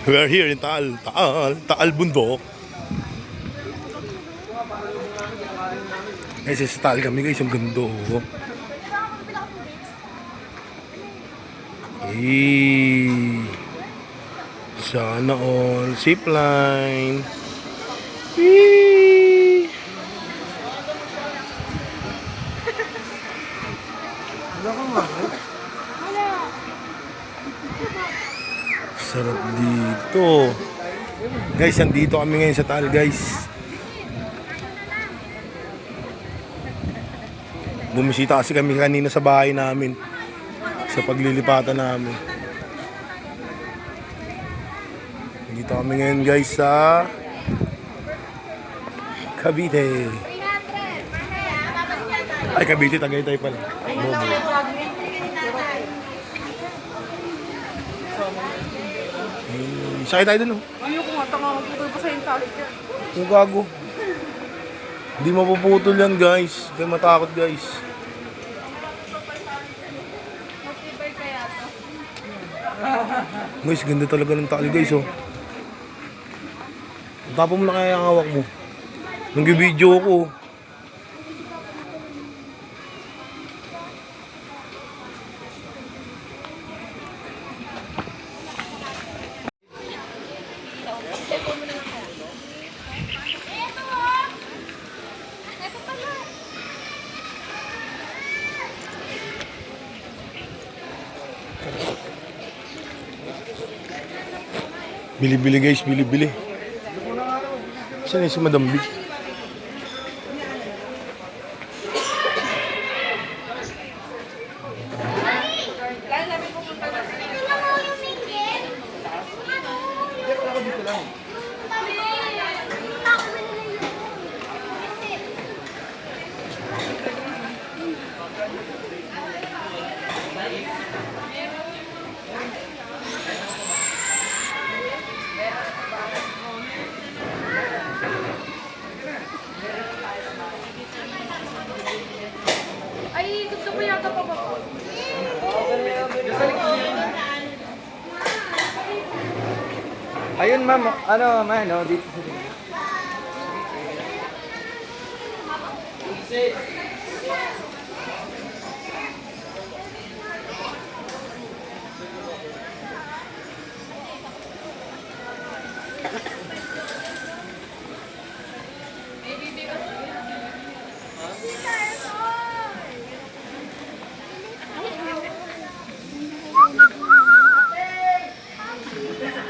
We're here in Taal Bundok. Guys, sa Taal kami guys, ang ganda oh. Hey, sana all zipline. Whee! Sarap dito. Guys, andito kami ngayon sa Taal guys. Bumisita kasi kami kanina sa bahay namin. Sa paglilipatan namin. Dito kami ngayon guys sa Cavite. Ay, Cavite, Tagaytay pala. Sakay tayo dun oh. Ayoko nga, tanga magputol pa sa yung talik yan. Kung gago. Hindi mapuputol yan guys. Kaya matakot guys. Matibay kaya to. Guys, ganda talaga ng Taal guys oh. Tapo mo na kaya ang hawak mo. Nag-video ko. Bili-bili guys, bili-bili. Saan yung si Madam B? Ay, gusto ko yata pa ba? Ayun ma'am, ano ma'am, no, dito sa dito.